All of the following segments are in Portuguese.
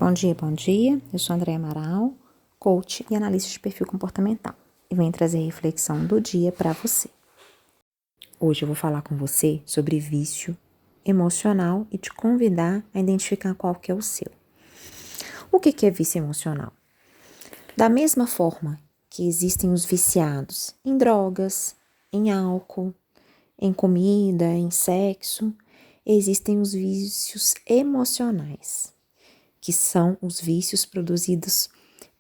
Bom dia, bom dia. Eu sou Andréa Amaral, coach e analista de perfil comportamental. E venho trazer a reflexão do dia para você. Hoje eu vou falar com você sobre vício emocional e te convidar a identificar qual que é o seu. O que é vício emocional? Da mesma forma que existem os viciados em drogas, em álcool, em comida, em sexo, existem os vícios emocionais, que são os vícios produzidos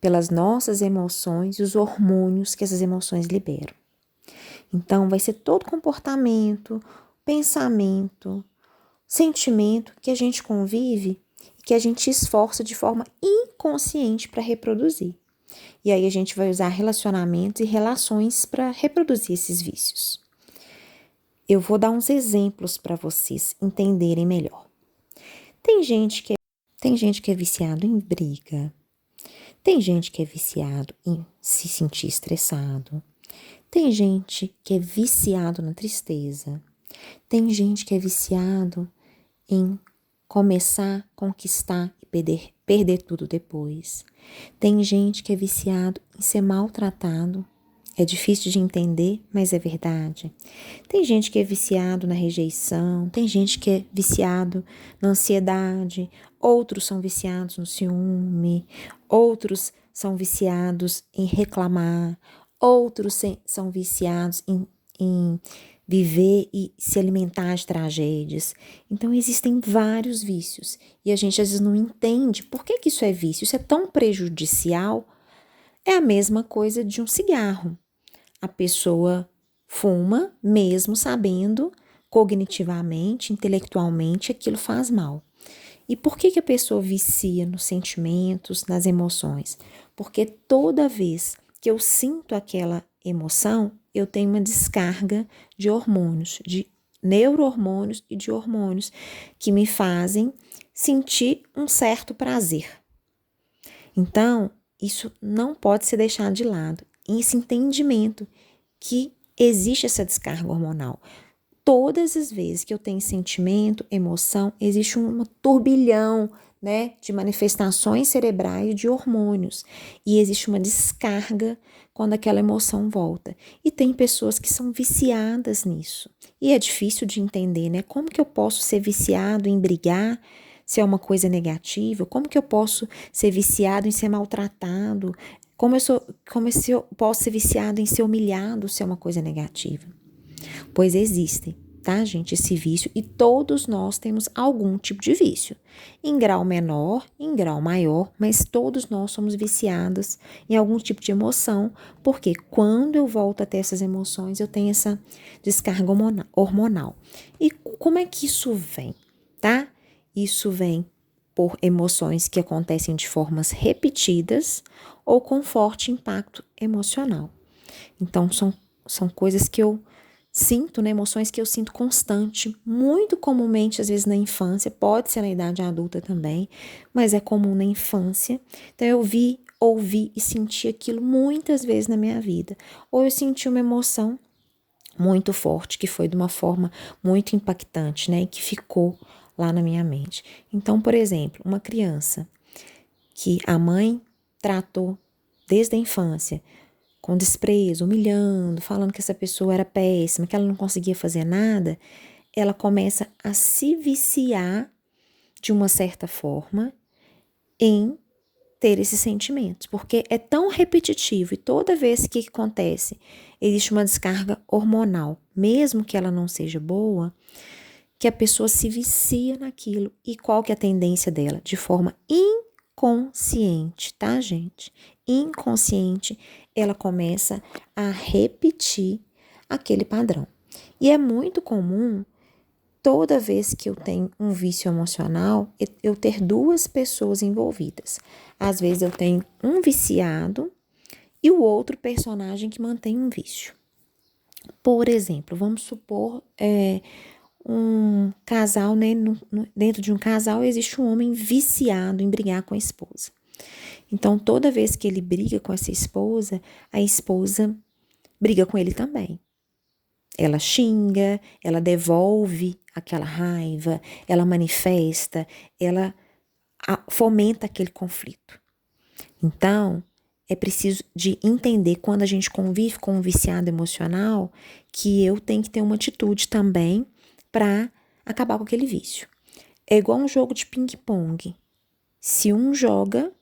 pelas nossas emoções e os hormônios que essas emoções liberam. Então, vai ser todo comportamento, pensamento, sentimento que a gente convive e que a gente esforça de forma inconsciente para reproduzir. E aí a gente vai usar relacionamentos e relações para reproduzir esses vícios. Eu vou dar uns exemplos para vocês entenderem melhor. Tem gente que é viciado em briga. Tem gente que é viciado em se sentir estressado. Tem gente que é viciado na tristeza. Tem gente que é viciado em começar, conquistar e perder tudo depois. Tem gente que é viciado em ser maltratado. É difícil de entender, mas é verdade. Tem gente que é viciado na rejeição, tem gente que é viciado na ansiedade, outros são viciados no ciúme, outros são viciados em reclamar, outros são viciados em viver e se alimentar de tragédias. Então, existem vários vícios e a gente às vezes não entende por que isso é vício, isso é tão prejudicial. É a mesma coisa de um cigarro. A pessoa fuma mesmo sabendo cognitivamente, intelectualmente, aquilo faz mal. E por que a pessoa vicia nos sentimentos, nas emoções? Porque toda vez que eu sinto aquela emoção, eu tenho uma descarga de hormônios, de neurohormônios e de hormônios que me fazem sentir um certo prazer. Então, isso não pode ser deixado de lado. Esse entendimento que existe essa descarga hormonal. Todas as vezes que eu tenho sentimento, emoção, existe um turbilhão, de manifestações cerebrais de hormônios. E existe uma descarga quando aquela emoção volta. E tem pessoas que são viciadas nisso. E é difícil de entender, Como que eu posso ser viciado em brigar se é uma coisa negativa? Como que eu posso ser viciado em ser maltratado? Como eu posso ser viciado em ser humilhado se é uma coisa negativa? Pois existem, tá, gente, esse vício, e todos nós temos algum tipo de vício. Em grau menor, em grau maior, mas todos nós somos viciados em algum tipo de emoção, porque quando eu volto a ter essas emoções, eu tenho essa descarga hormonal. E como é que isso vem, tá? Isso vem por emoções que acontecem de formas repetidas ou com forte impacto emocional. Então, são coisas que eu sinto, emoções que eu sinto constante, muito comumente, às vezes na infância, pode ser na idade adulta também, mas é comum na infância. Então, eu ouvi e senti aquilo muitas vezes na minha vida. Ou eu senti uma emoção muito forte, que foi de uma forma muito impactante, e que ficou lá na minha mente. Então, por exemplo, uma criança que a mãe tratou desde a infância com desprezo, humilhando, falando que essa pessoa era péssima, que ela não conseguia fazer nada, ela começa a se viciar de uma certa forma em ter esses sentimentos, porque é tão repetitivo e toda vez que acontece, existe uma descarga hormonal, mesmo que ela não seja boa, que a pessoa se vicia naquilo. E qual que é a tendência dela? De forma inconsciente, tá, gente? Inconsciente, ela começa a repetir aquele padrão. E é muito comum, toda vez que eu tenho um vício emocional, eu ter duas pessoas envolvidas. Às vezes eu tenho um viciado e o outro personagem que mantém um vício. Por exemplo, vamos supor um casal, dentro de um casal existe um homem viciado em brigar com a esposa. Então, toda vez que ele briga com essa esposa, a esposa briga com ele também. Ela xinga, ela devolve aquela raiva, ela manifesta, ela fomenta aquele conflito. Então, é preciso de entender, quando a gente convive com um viciado emocional, que eu tenho que ter uma atitude também para acabar com aquele vício. É igual um jogo de ping-pong. Se um joga,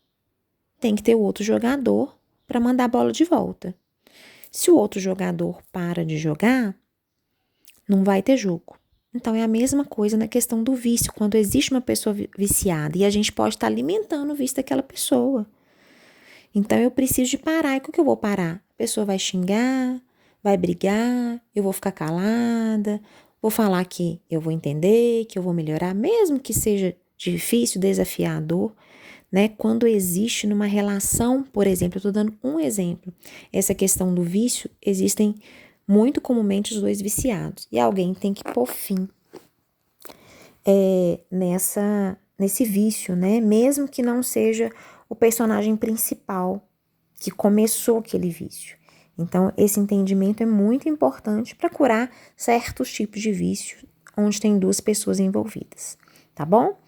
tem que ter o outro jogador para mandar a bola de volta. Se o outro jogador para de jogar, não vai ter jogo. Então, é a mesma coisa na questão do vício. Quando existe uma pessoa viciada e a gente pode estar alimentando o vício daquela pessoa. Então, eu preciso de parar. E o que eu vou parar? A pessoa vai xingar, vai brigar, eu vou ficar calada, vou falar que eu vou entender, que eu vou melhorar, mesmo que seja difícil, desafiador, né? Quando existe numa relação, por exemplo, eu estou dando um exemplo, essa questão do vício, existem muito comumente os dois viciados, e alguém tem que pôr fim nesse vício, né? Mesmo que não seja o personagem principal que começou aquele vício. Então, esse entendimento é muito importante para curar certos tipos de vício onde tem duas pessoas envolvidas, tá bom?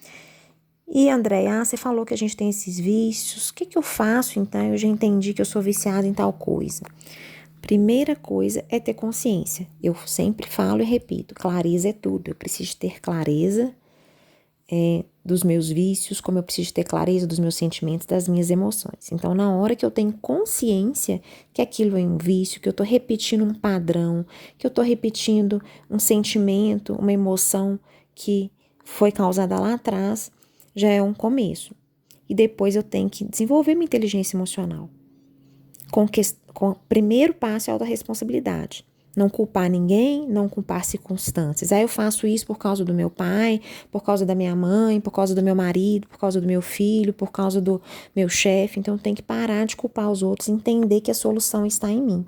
E, Andréia, você falou que a gente tem esses vícios, o que eu faço então? Eu já entendi que eu sou viciada em tal coisa. Primeira coisa é ter consciência. Eu sempre falo e repito, clareza é tudo. Eu preciso ter clareza dos meus vícios, como eu preciso ter clareza dos meus sentimentos, das minhas emoções. Então, na hora que eu tenho consciência que aquilo é um vício, que eu tô repetindo um padrão, que eu tô repetindo um sentimento, uma emoção que foi causada lá atrás, já é um começo. E depois eu tenho que desenvolver minha inteligência emocional. O primeiro passo é a autorresponsabilidade. Não culpar ninguém, não culpar circunstâncias. Eu faço isso por causa do meu pai, por causa da minha mãe, por causa do meu marido, por causa do meu filho, por causa do meu chefe. Então, tem que parar de culpar os outros, entender que a solução está em mim.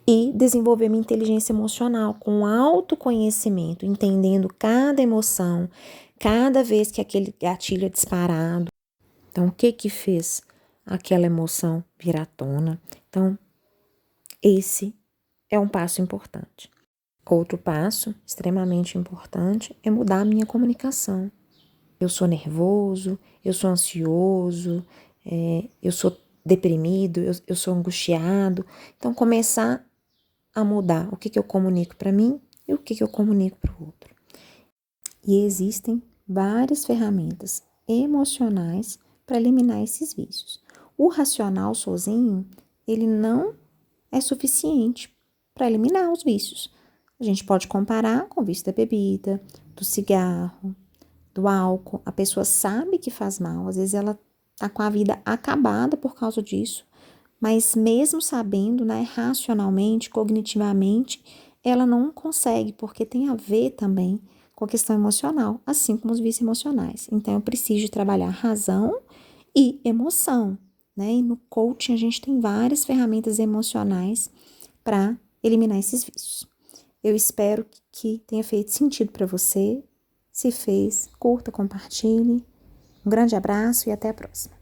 E desenvolver minha inteligência emocional com autoconhecimento, entendendo cada emoção, cada vez que aquele gatilho é disparado. Então, o que fez aquela emoção vir à tona? Então, esse é um passo importante. Outro passo extremamente importante é mudar a minha comunicação. Eu sou nervoso, eu sou ansioso, eu sou deprimido, eu sou angustiado. Então, começar a mudar o que eu comunico para mim e o que eu comunico para o outro. E existem várias ferramentas emocionais para eliminar esses vícios. O racional sozinho, ele não é suficiente para eliminar os vícios. A gente pode comparar com o vício da bebida, do cigarro, do álcool. A pessoa sabe que faz mal, às vezes ela está com a vida acabada por causa disso, mas mesmo sabendo, né, racionalmente, cognitivamente, ela não consegue, porque tem a ver também com a questão emocional, assim como os vícios emocionais. Então, eu preciso trabalhar razão e emoção, né? E no coaching a gente tem várias ferramentas emocionais para eliminar esses vícios. Eu espero que tenha feito sentido para você. Se fez, curta, compartilhe. Um grande abraço e até a próxima.